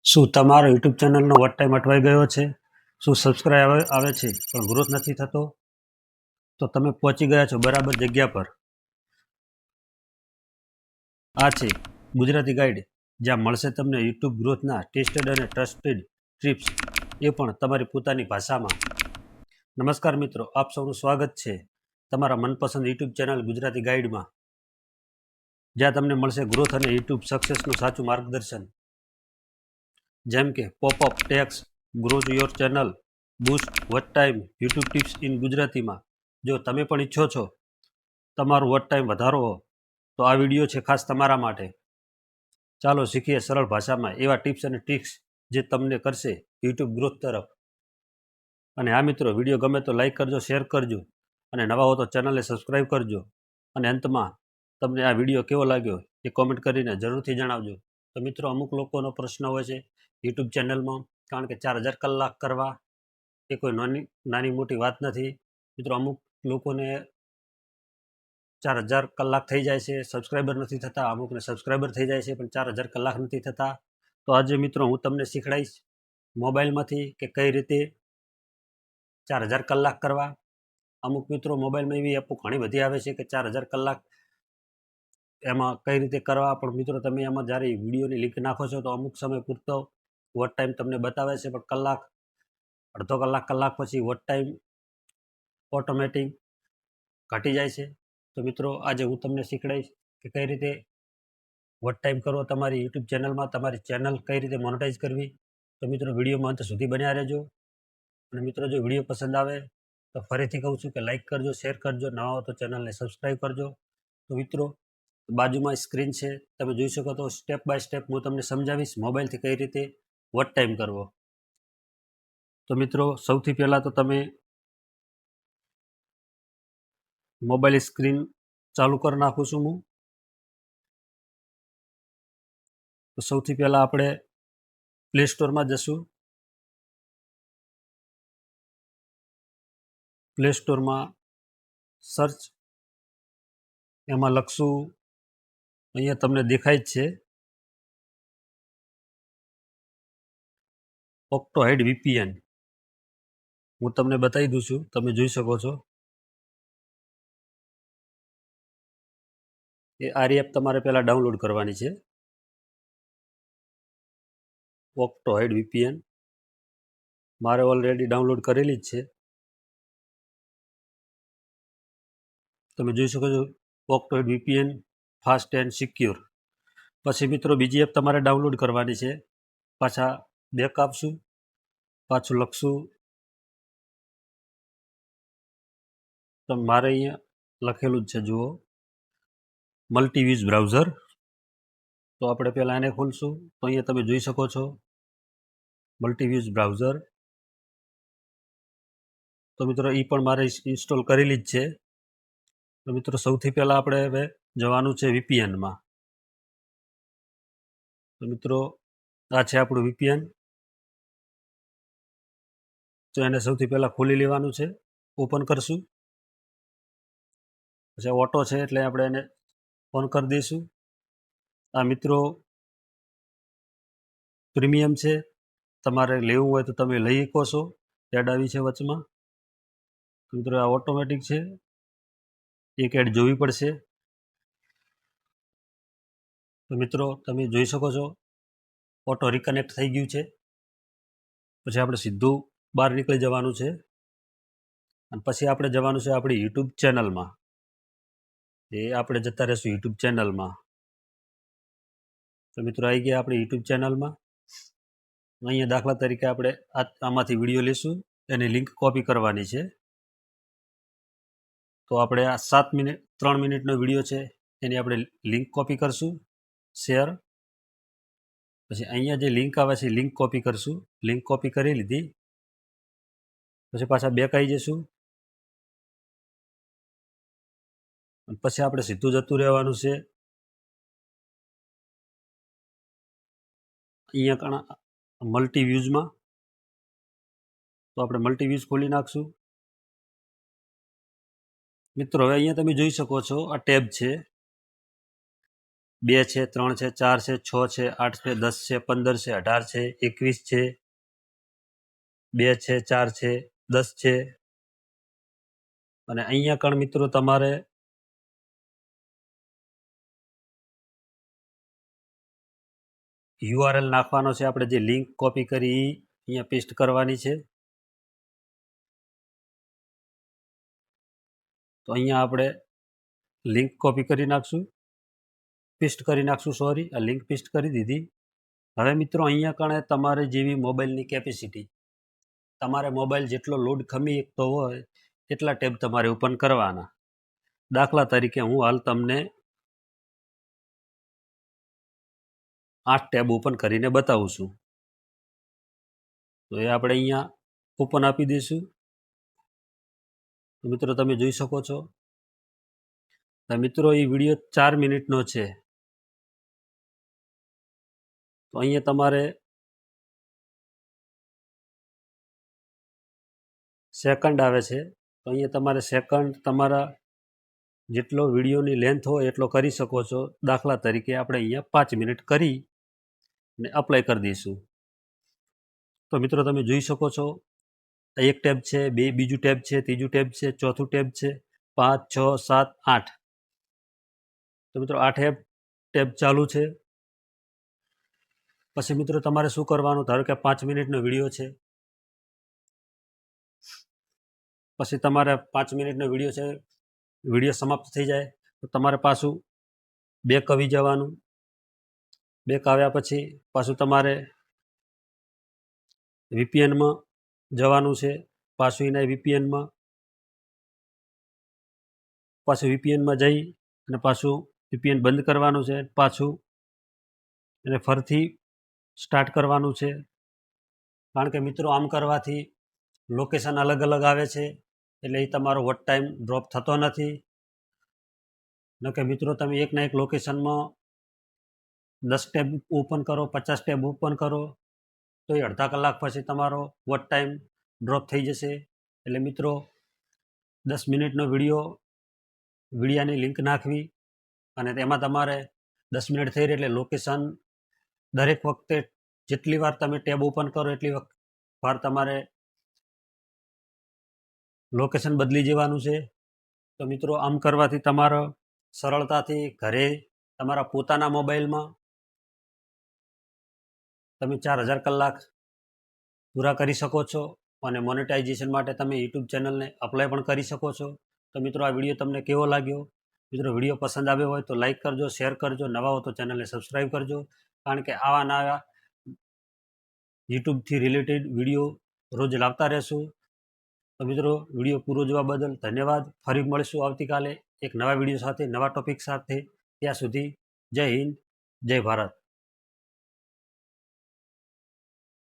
શું તમારો YouTube ચેનલનો watch time અટવાઈ ગયો છે? શું સબસ્ક્રાઇબ આવે છે પણ ગ્રોથ નથી થતો? તો તમે પહોંચી ગયા છો બરાબર જગ્યા પર. આ છે ગુજરાતી ગાઈડ, જ્યાં મળશે તમને યુટ્યુબ ગ્રોથના ટેસ્ટેડ અને ટ્રસ્ટેડ ટિપ્સ, એ પણ તમારી પોતાની ભાષામાં. નમસ્કાર મિત્રો, આપ સૌનું સ્વાગત છે તમારા મનપસંદ યુટ્યુબ ચેનલ ગુજરાતી ગાઈડમાં, જ્યાં તમને મળશે ગ્રોથ અને યુટ્યુબ સક્સેસનું સાચું માર્ગદર્શન. જેમ કે popup tax, grow your channel, boost watch time, YouTube tips in ગુજરાતીમાં. જો તમે પણ ઈચ્છો છો તમારું વોચ ટાઈમ વધારવો, તો આ વિડીયો છે ખાસ તમારા માટે. ચાલો શીખીએ સરળ ભાષામાં એવા ટિપ્સ અને ટ્રિક્સ જે તમને કરશે યુટ્યુબ ગ્રોથ તરફ. અને આ મિત્રો, વિડીયો ગમે તો લાઈક કરજો, શેર કરજો, અને નવા હો તો ચેનલને સબસ્ક્રાઈબ કરજો. અને અંતમાં તમને આ વિડીયો કેવો લાગ્યો એ કોમેન્ટ કરીને જરૂરથી જણાવજો. તો મિત્રો, અમુક લોકોનો પ્રશ્ન હોય છે યુટ્યુબ ચેનલમાં, કારણ કે 4000 કલાક કરવા એ કોઈ નાની મોટી વાત નથી. મિત્રો, અમુક લોકોને 4000 કલાક થઈ જાય છે, સબસ્ક્રાઈબર નથી થતા. અમુકને સબસ્ક્રાઈબર થઈ જાય છે પણ 4000 કલાક નથી થતા. તો આજે મિત્રો હું તમને શીખડાઈશ મોબાઈલમાંથી કે કઈ રીતે 4000 કલાક કરવા. અમુક મિત્રો મોબાઈલમાં એવી એપો ઘણી બધી આવે છે કે 4000 કલાક એમાં કઈ રીતે કરવા. પણ મિત્રો, તમે એમાં જ્યારે વિડીયોની લિંક નાખો છો તો અમુક સમય પૂરતો વોચ ટાઈમ તમને બતાવે છે, પણ કલાક, અડધો કલાક પછી વોચ ટાઈમ ઓટોમેટિક ઘટી જાય છે. તો મિત્રો, આજે હું તમને શીખડાઈશ કે કઈ રીતે વોચ ટાઈમ કરવો તમારી યુટ્યુબ ચેનલમાં, તમારી ચેનલ કઈ રીતે મોનેટાઈઝ કરવી. તો મિત્રો, વિડીયોમાં અંત સુધી બન્યા રહેજો. અને મિત્રો, જો વિડીયો પસંદ આવે તો ફરીથી કહું છું કે લાઈક કરજો, શેર કરજો, નવા હો તો ચેનલને સબસ્ક્રાઈબ કરજો. તો મિત્રો, બાજુમાં સ્ક્રીન છે, તમે જોઈ શકો તો સ્ટેપ બાય સ્ટેપ હું તમને સમજાવીશ મોબાઈલથી કઈ રીતે વોચ ટાઈમ કરવો. તો મિત્રો, સૌથી પહેલાં તો તમે મોબાઈલ સ્ક્રીન ચાલુ કરી નાખું છું હું. તો સૌથી પહેલાં આપણે પ્લે સ્ટોરમાં જશું. પ્લે સ્ટોરમાં સર્ચ, એમાં લખશું, અહીંયા તમને દેખાય જ છે, ઓક્ટોહાઇડ VPN. હું તમને બતાવી દઉં છું, તમે જોઈ શકો છો. એ આરી એપ તમારે પહેલાં ડાઉનલોડ કરવાની છે, ઓક્ટોહાઇડ VPN. મારે ઓલરેડી ડાઉનલોડ કરેલી જ છે. તમે જોઈ શકો છો ઓક્ટોહાઇડ VPN ફાસ્ટ એન્ડ સિક્યોર. પછી મિત્રો, બીજી એપ તમારે ડાઉનલોડ કરવાની છે. પાછા બેક આપશું, પાછું લખશું, તો મારે અહીંયા લખેલું જ છે, જુઓ, મલ્ટીવ્યુઝ બ્રાઉઝર. તો આપણે પહેલાં એને ખોલશું. તો અહીંયા તમે જોઈ શકો છો મલ્ટીવ્યુઝ બ્રાઉઝર. તો મિત્રો, એ પણ મારે ઇન્સ્ટોલ કરેલી જ છે. તો મિત્રો, સૌથી પહેલાં આપણે હવે જવાનું છે VPNમાં. તો મિત્રો, આ છે આપણું VPN. તો એને સૌથી પહેલાં ખોલી લેવાનું છે, ઓપન કરશું. પછી ઓટો છે એટલે આપણે એને ઓન કરી દઈશું. આ મિત્રો પ્રીમિયમ છે, તમારે લેવું હોય તો તમે લઈ શકો છો. એડ આવી છે વચમાં. મિત્રો, આ ઓટોમેટિક છે, એક એડ જોવી પડશે. તો મિત્રો, તમે જોઈ શકો છો ઓટો રિકનેક્ટ થઈ ગયું છે. પછી આપણે સીધું બહાર નીકળી જવાનું છે, અને પછી આપણે જવાનું છે આપણી યુટ્યુબ ચેનલમાં. એ આપણે જતા રહીશું યુટ્યુબ ચેનલમાં. તો મિત્રો, આવી ગયા આપણે યુટ્યુબ ચેનલમાં. અહીંયા દાખલા તરીકે આપણે આમાંથી વિડીયો લઈશું, એની લિંક કોપી કરવાની છે. તો આપણે આ 3 મિનિટનો વિડીયો છે, એની આપણે લિંક કોપી કરશું, શેર. પછી અહીંયા જે લિંક આવે છે લિંક કોપી કરશું. લિંક કોપી કરી લીધી. પછી પાછા બેક આવી જઈશું. પછી આપણે સીધું જતું રહેવાનું છે અહીંયા મલ્ટીવ્યુઝમાં. તો આપણે મલ્ટીવ્યુઝ ખોલી નાખશું. મિત્રો, હવે અહીંયા તમે જોઈ શકો છો આ ટેબ છે. 2 છે, 3 છે, 4 છે, 6 છે, 8 છે, 10 છે, 15 છે, 18 છે, 21 છે, 2 છે, 4 છે, 10 છે. અને અહીંયા કણ મિત્રો તમારે URL નાખવાનો છે. આપણે જે લિંક કોપી કરી એ અહીંયા પેસ્ટ કરવાની છે. તો અહીંયા આપણે લિંક કોપી કરી નાખશું, પેસ્ટ કરી નાખશું. સોરી, આ લિંક પેસ્ટ કરી દીધી. હવે મિત્રો અહીંયા કણે તમારે જેવી મોબાઈલની કેપેસિટી, તમારે મોબાઈલ જેટલો લોડ ખમી શકતો હોય એટલા ટેબ તમારે ઓપન કરવાના. દાખલા તરીકે હું હાલ તમને 8 ટેબ ઓપન કરીને બતાવું છું. તો એ આપણે અહીંયા ઓપન આપી દઈશું. મિત્રો તમે જોઈ શકો છો. મિત્રો એ વિડીયો 4 મિનિટનો છે. તો અહીંયા તમારે સેકન્ડ આવે છે. તો અહીંયા તમારે સેકન્ડ તમારા જેટલો વિડીયોની લેન્થ હોય એટલો કરી શકો છો. દાખલા તરીકે આપણે અહીંયા 5 મિનિટ કરી અને અપ્લાય કરી દઈશું. તો મિત્રો તમે જોઈ શકો છો, એક ટેબ છે, બીજું ટેબ છે, ત્રીજું ટેબ છે, ચોથું ટેબ છે, 5, 6, 7, 8. તો મિત્રો 8 ટેબ ચાલુ છે. પછી મિત્રો તમારે શું કરવાનું, ધારો કે 5 મિનિટનો વિડીયો છે. પછી તમારે 5 મિનિટનો વિડીયો છે, વિડીયો સમાપ્ત થઈ જાય તો તમારે પાછું બેક આવી જવાનું. બેક આવ્યા પછી પાછું તમારે VPNમાં જવાનું છે. પાછું એના VPNમાં જઈ અને પાછું VPN બંધ કરવાનું છે. પાછું એને ફરીથી સ્ટાર્ટ કરવાનું છે. કારણ કે મિત્રો આમ કરવાથી લોકેશન અલગ અલગ આવે છે, એટલે એ તમારો વોચ ટાઈમ ડ્રોપ થતો નથી. ન કે મિત્રો તમે એકના એક લોકેશનમાં 10 ટેબ ઓપન કરો, 50 ટેબ ઓપન કરો તો એ અડધા કલાક પછી તમારો વોચ ટાઈમ ડ્રોપ થઈ જશે. એટલે મિત્રો 10 મિનિટનો વિડીયાની લિંક નાખવી અને તેમાં તમારે 10 મિનિટ થઈ રહી એટલે લોકેશન દરેક વખતે જેટલી વાર તમે ટેબ ઓપન કરો એટલી વાર તમારે લોકેશન બદલી જવાનું છે. તો મિત્રો આમ કરવાથી તમારો સરળતાથી ઘરે તમારા પોતાના મોબાઈલમાં તમે 4000 કલાક પૂરા કરી શકો છો અને મોનેટાઇઝેશન માટે તમે યુટ્યુબ ચેનલને અપ્લાય પણ કરી શકો છો. તો મિત્રો આ વિડીયો તમને કેવો લાગ્યો? મિત્રો વિડીયો પસંદ આવ્યો હોય તો લાઈક કરજો, શેર કરજો, નવા હો તો ચેનલને સબસ્ક્રાઈબ કરજો. કારણ કે આવા નવા યુટ્યુબથી રિલેટેડ વિડીયો રોજ લાવતા રહેશું. તો મિત્રો વિડીયો પૂરો જોવા બદલ ધન્યવાદ. ફરી મળીશું આવતીકાલે એક નવા વિડીયો સાથે, નવા ટોપિક સાથે. ત્યાં સુધી જય હિન્દ, જય ભારત.